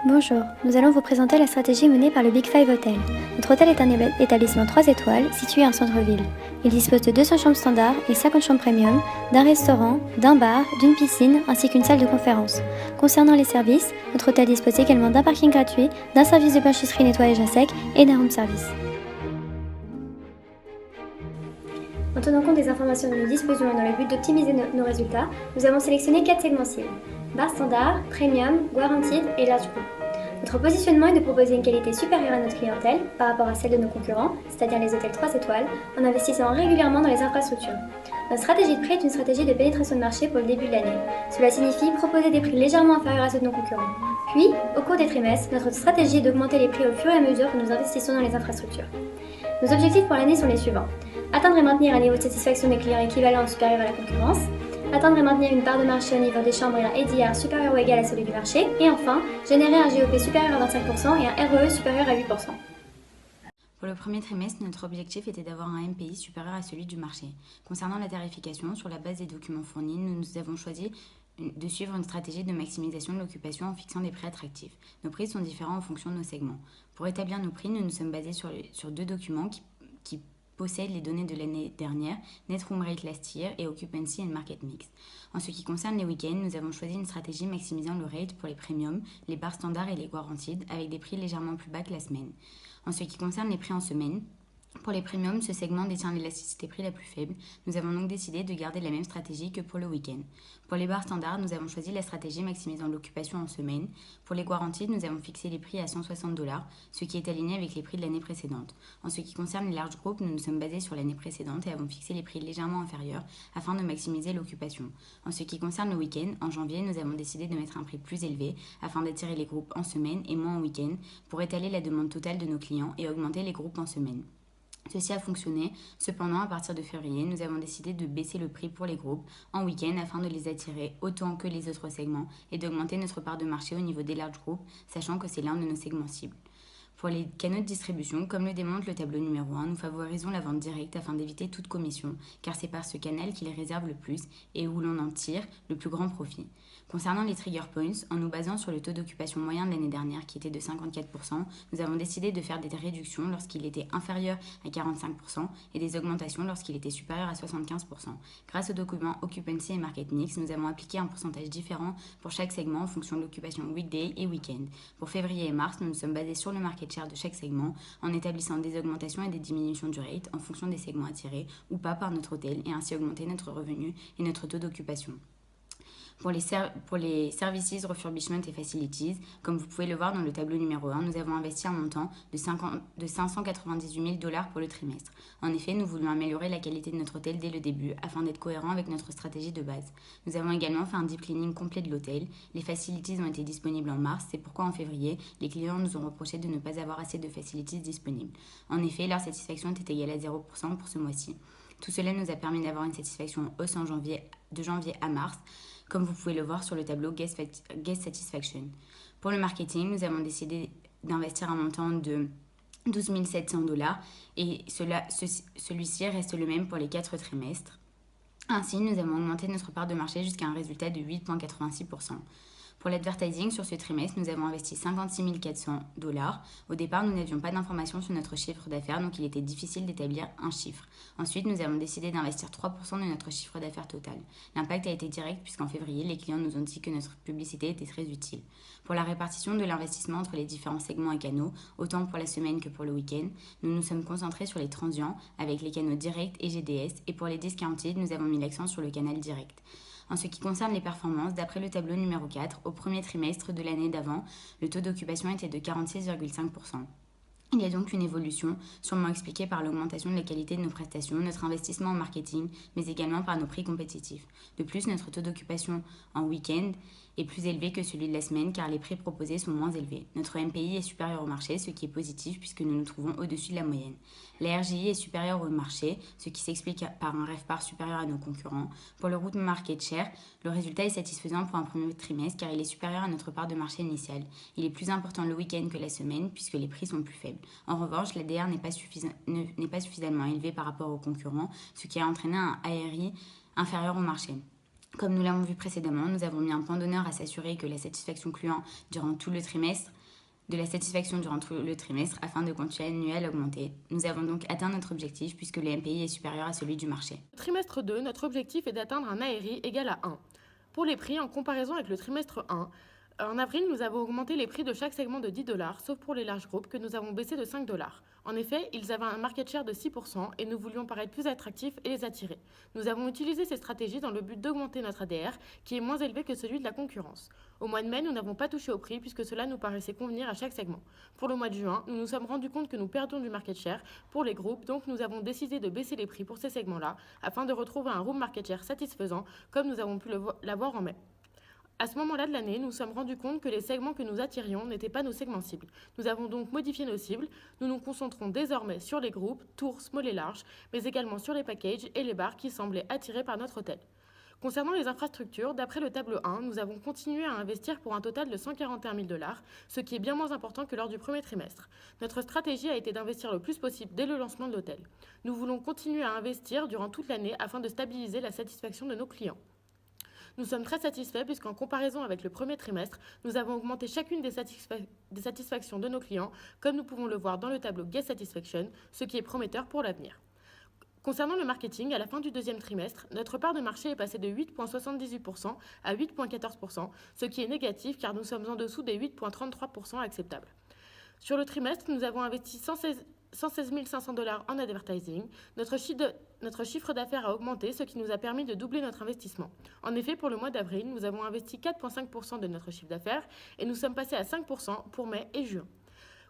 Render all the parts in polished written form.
Bonjour, nous allons vous présenter la stratégie menée par le Big Five Hotel. Notre hôtel est un établissement 3 étoiles situé en centre-ville. Il dispose de 200 chambres standards et 50 chambres premium, d'un restaurant, d'un bar, d'une piscine ainsi qu'une salle de conférence. Concernant les services, notre hôtel dispose également d'un parking gratuit, d'un service de blanchisserie nettoyage à sec et d'un room service. En tenant compte des informations dont nous disposions et dans le but d'optimiser nos résultats, nous avons sélectionné 4 segments cibles: bar standard, premium, guaranteed et large group. Notre positionnement est de proposer une qualité supérieure à notre clientèle par rapport à celle de nos concurrents, c'est-à-dire les hôtels 3 étoiles, en investissant régulièrement dans les infrastructures. Notre stratégie de prix est une stratégie de pénétration de marché pour le début de l'année. Cela signifie proposer des prix légèrement inférieurs à ceux de nos concurrents. Puis, au cours des trimestres, notre stratégie est d'augmenter les prix au fur et à mesure que nous investissons dans les infrastructures. Nos objectifs pour l'année sont les suivants: atteindre et maintenir un niveau de satisfaction des clients équivalent ou supérieur à la concurrence, atteindre et maintenir une part de marché au niveau des chambres et un ADR supérieur ou égal à celui du marché, et enfin, générer un GOP supérieur à 25% et un ROE supérieur à 8%. Pour le premier trimestre, notre objectif était d'avoir un MPI supérieur à celui du marché. Concernant la tarification, sur la base des documents fournis, nous avons choisi de suivre une stratégie de maximisation de l'occupation en fixant des prix attractifs. Nos prix sont différents en fonction de nos segments. Pour établir nos prix, nous nous sommes basés sur deux documents qui possèdent les données de l'année dernière, Net Room Rate Last Year et Occupancy and Market Mix. En ce qui concerne les week-ends, nous avons choisi une stratégie maximisant le rate pour les premiums, les bars standards et les guaranteed, avec des prix légèrement plus bas que la semaine. En ce qui concerne les prix en semaine, pour les premiums, ce segment détient l'élasticité prix la plus faible. Nous avons donc décidé de garder la même stratégie que pour le week-end. Pour les bars standards, nous avons choisi la stratégie maximisant l'occupation en semaine. Pour les guaranteed, nous avons fixé les prix à $160, ce qui est aligné avec les prix de l'année précédente. En ce qui concerne les large groups, nous nous sommes basés sur l'année précédente et avons fixé les prix légèrement inférieurs afin de maximiser l'occupation. En ce qui concerne le week-end, en janvier, nous avons décidé de mettre un prix plus élevé afin d'attirer les groupes en semaine et moins en week-end pour étaler la demande totale de nos clients et augmenter les groupes en semaine. Ceci a fonctionné, cependant à partir de février, nous avons décidé de baisser le prix pour les groupes en week-end afin de les attirer autant que les autres segments et d'augmenter notre part de marché au niveau des large groupes, sachant que c'est l'un de nos segments cibles. Pour les canaux de distribution, comme le démontre le tableau numéro 1, nous favorisons la vente directe afin d'éviter toute commission, car c'est par ce canal qui les réserve le plus et où l'on en tire le plus grand profit. Concernant les trigger points, en nous basant sur le taux d'occupation moyen de l'année dernière qui était de 54%, nous avons décidé de faire des réductions lorsqu'il était inférieur à 45% et des augmentations lorsqu'il était supérieur à 75%. Grâce au document Occupancy et Market Mix, nous avons appliqué un pourcentage différent pour chaque segment en fonction de l'occupation weekday et week-end. Pour février et mars, nous nous sommes basés sur le market share de chaque segment en établissant des augmentations et des diminutions du rate en fonction des segments attirés ou pas par notre hôtel et ainsi augmenter notre revenu et notre taux d'occupation. Pour les services, refurbishment et facilities, comme vous pouvez le voir dans le tableau numéro 1, nous avons investi un montant de $598 000 pour le trimestre. En effet, nous voulions améliorer la qualité de notre hôtel dès le début afin d'être cohérent avec notre stratégie de base. Nous avons également fait un deep cleaning complet de l'hôtel. Les facilities ont été disponibles en mars, c'est pourquoi en février, les clients nous ont reproché de ne pas avoir assez de facilities disponibles. En effet, leur satisfaction était égale à 0% pour ce mois-ci. Tout cela nous a permis d'avoir une satisfaction en hausse de janvier à mars, comme vous pouvez le voir sur le tableau Guest Satisfaction. Pour le marketing, nous avons décidé d'investir un montant de $12 700 et celui-ci reste le même pour les 4 trimestres. Ainsi, nous avons augmenté notre part de marché jusqu'à un résultat de 8,86%. Pour l'advertising, sur ce trimestre, nous avons investi $56 400. Au départ, nous n'avions pas d'informations sur notre chiffre d'affaires, donc il était difficile d'établir un chiffre. Ensuite, nous avons décidé d'investir 3% de notre chiffre d'affaires total. L'impact a été direct puisqu'en février, les clients nous ont dit que notre publicité était très utile. Pour la répartition de l'investissement entre les différents segments et canaux, autant pour la semaine que pour le week-end, nous nous sommes concentrés sur les transients avec les canaux direct et GDS, et pour les discounted, nous avons mis l'accent sur le canal direct. En ce qui concerne les performances, d'après le tableau numéro 4, au premier trimestre de l'année d'avant, le taux d'occupation était de 46,5%. Il y a donc une évolution, sûrement expliquée par l'augmentation de la qualité de nos prestations, notre investissement en marketing, mais également par nos prix compétitifs. De plus, notre taux d'occupation en week-end est plus élevé que celui de la semaine car les prix proposés sont moins élevés. Notre MPI est supérieur au marché, ce qui est positif puisque nous nous trouvons au-dessus de la moyenne. La RJI est supérieure au marché, ce qui s'explique par un RevPAR supérieur à nos concurrents. Pour le route market share, le résultat est satisfaisant pour un premier trimestre car il est supérieur à notre part de marché initiale. Il est plus important le week-end que la semaine puisque les prix sont plus faibles. En revanche, l'ADR n'est pas suffisamment élevé par rapport aux concurrents, ce qui a entraîné un ARI inférieur au marché. Comme nous l'avons vu précédemment, nous avons mis un point d'honneur à s'assurer que la satisfaction client durant tout le trimestre afin de continuer à augmenter. Nous avons donc atteint notre objectif puisque le MPI est supérieur à celui du marché. Trimestre 2, notre objectif est d'atteindre un ARI égal à 1. Pour les prix, en comparaison avec le trimestre 1, en avril, nous avons augmenté les prix de chaque segment de 10 $, sauf pour les larges groupes que nous avons baissé de 5 $. En effet, ils avaient un market share de 6% et nous voulions paraître plus attractifs et les attirer. Nous avons utilisé ces stratégies dans le but d'augmenter notre ADR, qui est moins élevé que celui de la concurrence. Au mois de mai, nous n'avons pas touché au prix puisque cela nous paraissait convenir à chaque segment. Pour le mois de juin, nous nous sommes rendus compte que nous perdions du market share pour les groupes, donc nous avons décidé de baisser les prix pour ces segments-là afin de retrouver un room market share satisfaisant comme nous avons pu l'avoir en mai. À ce moment-là de l'année, nous nous sommes rendus compte que les segments que nous attirions n'étaient pas nos segments cibles. Nous avons donc modifié nos cibles. Nous nous concentrons désormais sur les groupes, tours, small et large, mais également sur les packages et les bars qui semblaient attirés par notre hôtel. Concernant les infrastructures, d'après le tableau 1, nous avons continué à investir pour un total de 141 000 $, ce qui est bien moins important que lors du premier trimestre. Notre stratégie a été d'investir le plus possible dès le lancement de l'hôtel. Nous voulons continuer à investir durant toute l'année afin de stabiliser la satisfaction de nos clients. Nous sommes très satisfaits puisqu'en comparaison avec le premier trimestre, nous avons augmenté chacune des satisfactions de nos clients, comme nous pouvons le voir dans le tableau Guest Satisfaction, ce qui est prometteur pour l'avenir. Concernant le marketing, à la fin du deuxième trimestre, notre part de marché est passée de 8,78% à 8,14%, ce qui est négatif car nous sommes en dessous des 8,33% acceptables. Sur le trimestre, nous avons investi 116 500 $ en advertising. Notre chiffre d'affaires a augmenté, ce qui nous a permis de doubler notre investissement. En effet, pour le mois d'avril, nous avons investi 4,5% de notre chiffre d'affaires et nous sommes passés à 5% pour mai et juin.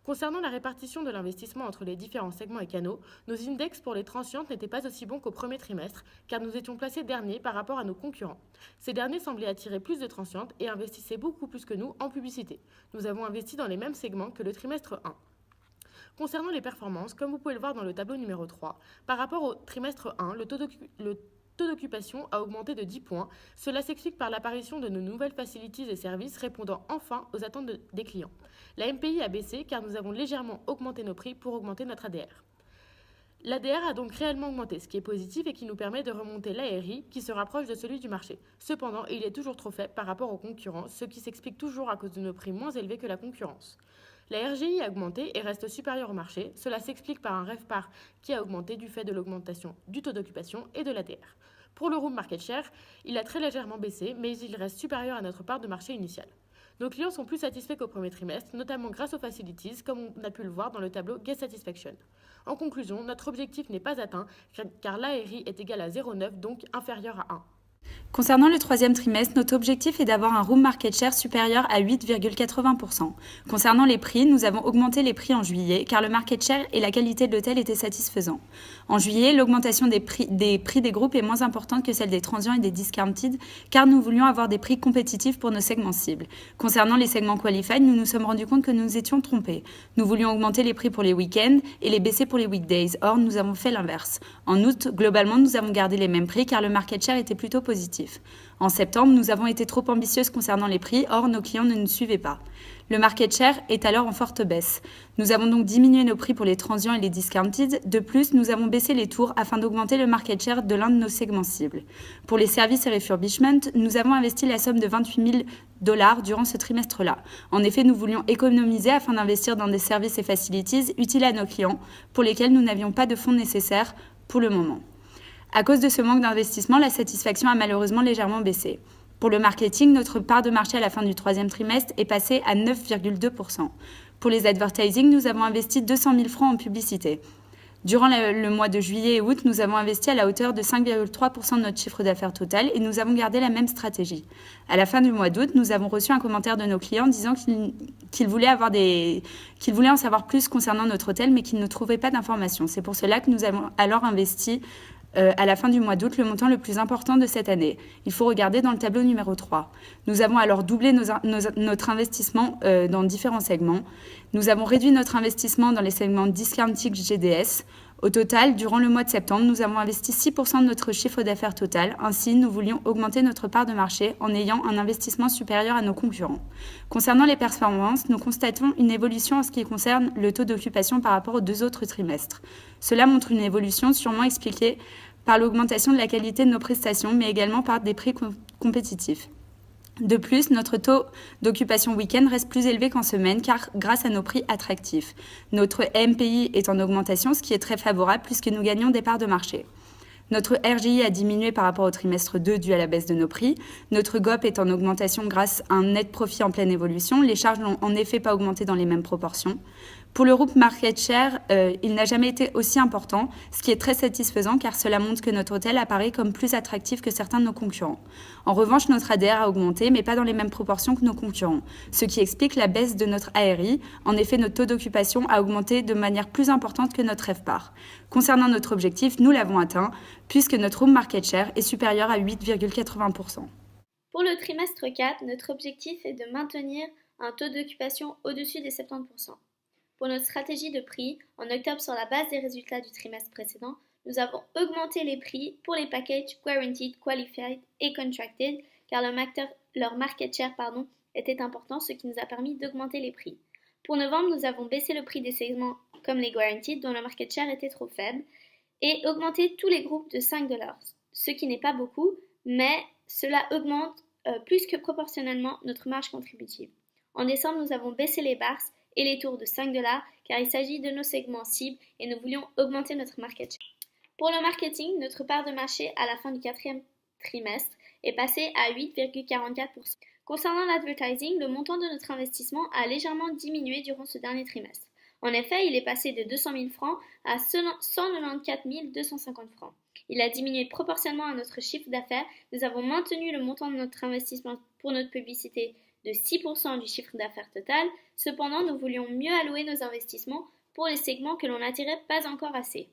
Concernant la répartition de l'investissement entre les différents segments et canaux, nos index pour les transientes n'étaient pas aussi bons qu'au premier trimestre, car nous étions placés derniers par rapport à nos concurrents. Ces derniers semblaient attirer plus de transientes et investissaient beaucoup plus que nous en publicité. Nous avons investi dans les mêmes segments que le trimestre 1. Concernant les performances, comme vous pouvez le voir dans le tableau numéro 3, par rapport au trimestre 1, le taux d'occupation a augmenté de 10 points. Cela s'explique par l'apparition de nos nouvelles facilities et services répondant enfin aux attentes des clients. La MPI a baissé car nous avons légèrement augmenté nos prix pour augmenter notre ADR. L'ADR a donc réellement augmenté, ce qui est positif et qui nous permet de remonter l'ARI qui se rapproche de celui du marché. Cependant, il est toujours trop faible par rapport aux concurrents, ce qui s'explique toujours à cause de nos prix moins élevés que la concurrence. La RGI a augmenté et reste supérieure au marché. Cela s'explique par un RevPAR qui a augmenté du fait de l'augmentation du taux d'occupation et de l'ADR. Pour le room market share, il a très légèrement baissé, mais il reste supérieur à notre part de marché initiale. Nos clients sont plus satisfaits qu'au premier trimestre, notamment grâce aux facilities, comme on a pu le voir dans le tableau Guest Satisfaction. En conclusion, notre objectif n'est pas atteint, car l'ARI est égal à 0,9, donc inférieur à 1. Concernant le troisième trimestre, notre objectif est d'avoir un room market share supérieur à 8,80%. Concernant les prix, nous avons augmenté les prix en juillet car le market share et la qualité de l'hôtel étaient satisfaisants. En juillet, l'augmentation des prix des groupes est moins importante que celle des transients et des discounted car nous voulions avoir des prix compétitifs pour nos segments cibles. Concernant les segments qualified, nous nous sommes rendus compte que nous étions trompés. Nous voulions augmenter les prix pour les week-ends et les baisser pour les weekdays. Or, nous avons fait l'inverse. En août, globalement, nous avons gardé les mêmes prix car le market share était plutôt positif. En septembre, nous avons été trop ambitieuses concernant les prix, or nos clients ne nous suivaient pas. Le market share est alors en forte baisse. Nous avons donc diminué nos prix pour les transients et les discounted. De plus, nous avons baissé les tours afin d'augmenter le market share de l'un de nos segments cibles. Pour les services et refurbishment, nous avons investi la somme de 28 000 $ durant ce trimestre-là. En effet, nous voulions économiser afin d'investir dans des services et facilities utiles à nos clients, pour lesquels nous n'avions pas de fonds nécessaires pour le moment. À cause de ce manque d'investissement, la satisfaction a malheureusement légèrement baissé. Pour le marketing, notre part de marché à la fin du troisième trimestre est passée à 9,2%. Pour les advertising, nous avons investi 200 000 francs en publicité. Durant le mois de juillet et août, nous avons investi à la hauteur de 5,3% de notre chiffre d'affaires total et nous avons gardé la même stratégie. À la fin du mois d'août, nous avons reçu un commentaire de nos clients disant qu'ils voulaient en savoir plus concernant notre hôtel mais qu'ils ne trouvaient pas d'informations. C'est pour cela que nous avons alors investi à la fin du mois d'août le montant le plus important de cette année. Il faut regarder dans le tableau numéro 3. Nous avons alors doublé notre investissement dans différents segments. Nous avons réduit notre investissement dans les segments discounting GDS. Au total, durant le mois de septembre, nous avons investi 6% de notre chiffre d'affaires total. Ainsi, nous voulions augmenter notre part de marché en ayant un investissement supérieur à nos concurrents. Concernant les performances, nous constatons une évolution en ce qui concerne le taux d'occupation par rapport aux 2 autres trimestres. Cela montre une évolution sûrement expliquée par l'augmentation de la qualité de nos prestations, mais également par des prix compétitifs. De plus, notre taux d'occupation week-end reste plus élevé qu'en semaine car grâce à nos prix attractifs. Notre MPI est en augmentation, ce qui est très favorable puisque nous gagnons des parts de marché. Notre RGI a diminué par rapport au trimestre 2 dû à la baisse de nos prix. Notre GOP est en augmentation grâce à un net profit en pleine évolution. Les charges n'ont en effet pas augmenté dans les mêmes proportions. Pour le groupe Market Share, il n'a jamais été aussi important, ce qui est très satisfaisant car cela montre que notre hôtel apparaît comme plus attractif que certains de nos concurrents. En revanche, notre ADR a augmenté, mais pas dans les mêmes proportions que nos concurrents, ce qui explique la baisse de notre ARI. En effet, notre taux d'occupation a augmenté de manière plus importante que notre RevPAR. Concernant notre objectif, nous l'avons atteint, puisque notre Room Market Share est supérieur à 8,80%. Pour le trimestre 4, notre objectif est de maintenir un taux d'occupation au-dessus des 70%. Pour notre stratégie de prix, en octobre, sur la base des résultats du trimestre précédent, nous avons augmenté les prix pour les packages Guaranteed, Qualified et Contracted, car leur market share était important, ce qui nous a permis d'augmenter les prix. Pour novembre, nous avons baissé le prix des segments comme les Guaranteed, dont le market share était trop faible, et augmenté tous les groupes de 5$, ce qui n'est pas beaucoup, mais cela augmente plus que proportionnellement notre marge contributive. En décembre, nous avons baissé les bars et les tours de 5$ car il s'agit de nos segments cibles et nous voulions augmenter notre market share. Pour le marketing, notre part de marché à la fin du 4e trimestre est passée à 8,44%. Concernant l'advertising, le montant de notre investissement a légèrement diminué durant ce dernier trimestre. En effet, il est passé de 200 000 francs à 194 250 francs. Il a diminué proportionnellement à notre chiffre d'affaires. Nous avons maintenu le montant de notre investissement pour notre publicité de 6% du chiffre d'affaires total. Cependant, nous voulions mieux allouer nos investissements pour les segments que l'on n'attirait pas encore assez.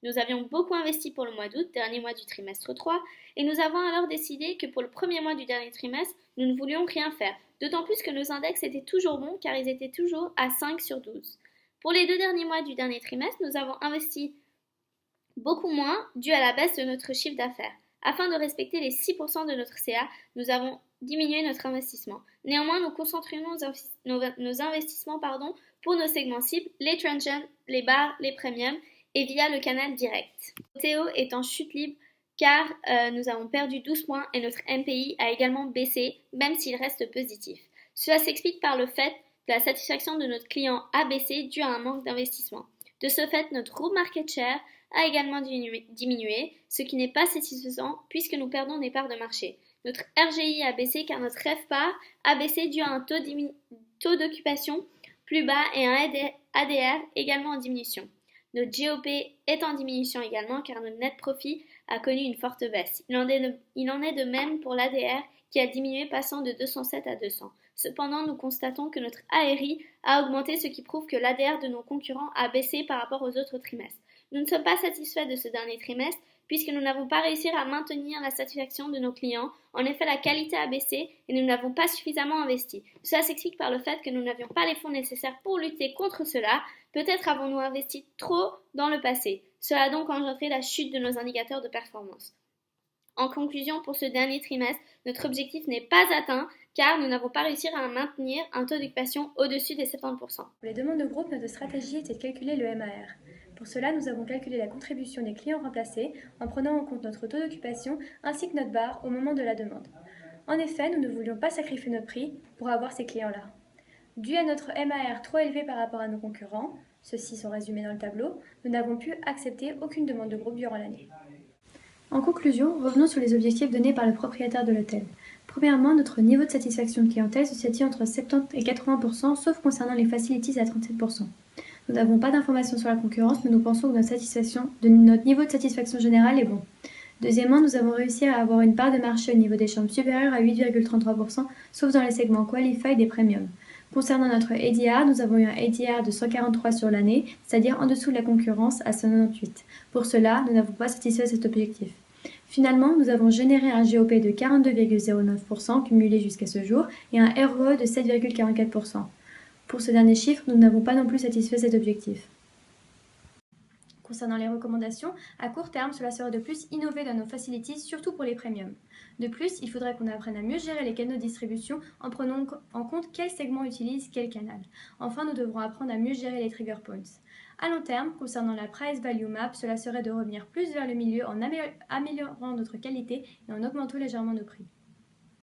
Nous avions beaucoup investi pour le mois d'août, dernier mois du trimestre 3, et nous avons alors décidé que pour le premier mois du dernier trimestre, nous ne voulions rien faire, d'autant plus que nos index étaient toujours bons car ils étaient toujours à 5 sur 12. Pour les 2 derniers mois du dernier trimestre, nous avons investi beaucoup moins dû à la baisse de notre chiffre d'affaires. Afin de respecter les 6% de notre CA, nous avons diminué notre investissement. Néanmoins, nous concentrons nos investissements pour nos segments cibles, les transient, les bars, les premiums et via le canal direct. Théo est en chute libre car nous avons perdu 12 points et notre MPI a également baissé, même s'il reste positif. Cela s'explique par le fait que la satisfaction de notre client a baissé dû à un manque d'investissement. De ce fait, notre room market share a également diminué, ce qui n'est pas satisfaisant puisque nous perdons des parts de marché. Notre RGI a baissé car notre RevPAR a baissé dû à un taux d'occupation plus bas et un ADR également en diminution. Notre GOP est en diminution également car notre net profit a connu une forte baisse. Il en est de même pour l'ADR qui a diminué passant de 207 à 200. Cependant, nous constatons que notre ARI a augmenté, ce qui prouve que l'ADR de nos concurrents a baissé par rapport aux autres trimestres. Nous ne sommes pas satisfaits de ce dernier trimestre puisque nous n'avons pas réussi à maintenir la satisfaction de nos clients. En effet, la qualité a baissé et nous n'avons pas suffisamment investi. Cela s'explique par le fait que nous n'avions pas les fonds nécessaires pour lutter contre cela. Peut-être avons-nous investi trop dans le passé. Cela a donc engendré la chute de nos indicateurs de performance. En conclusion, pour ce dernier trimestre, notre objectif n'est pas atteint car nous n'avons pas réussi à maintenir un taux d'occupation au-dessus des 70%. Pour les demandes de groupe, notre stratégie était de calculer le MAR. Pour cela, nous avons calculé la contribution des clients remplacés en prenant en compte notre taux d'occupation ainsi que notre bar au moment de la demande. En effet, nous ne voulions pas sacrifier notre prix pour avoir ces clients-là. Dû à notre MAR trop élevé par rapport à nos concurrents, ceux-ci sont résumés dans le tableau, nous n'avons pu accepter aucune demande de groupe durant l'année. En conclusion, revenons sur les objectifs donnés par le propriétaire de l'hôtel. Premièrement, notre niveau de satisfaction de clientèle se situe entre 70 et 80%, sauf concernant les facilities à 37%. Nous n'avons pas d'informations sur la concurrence, mais nous pensons que notre niveau de satisfaction générale est bon. Deuxièmement, nous avons réussi à avoir une part de marché au niveau des chambres supérieure à 8,33%, sauf dans les segments Qualified et Premium. Concernant notre ADR, nous avons eu un ADR de 143 sur l'année, c'est-à-dire en dessous de la concurrence à 198. Pour cela, nous n'avons pas satisfait cet objectif. Finalement, nous avons généré un GOP de 42,09% cumulé jusqu'à ce jour et un ROE de 7,44%. Pour ce dernier chiffre, nous n'avons pas non plus satisfait cet objectif. Concernant les recommandations, à court terme, cela serait de plus innover dans nos facilities, surtout pour les premiums. De plus, il faudrait qu'on apprenne à mieux gérer les canaux de distribution en prenant en compte quel segment utilise quel canal. Enfin, nous devrons apprendre à mieux gérer les trigger points. À long terme, concernant la Price Value Map, cela serait de revenir plus vers le milieu en améliorant notre qualité et en augmentant légèrement nos prix.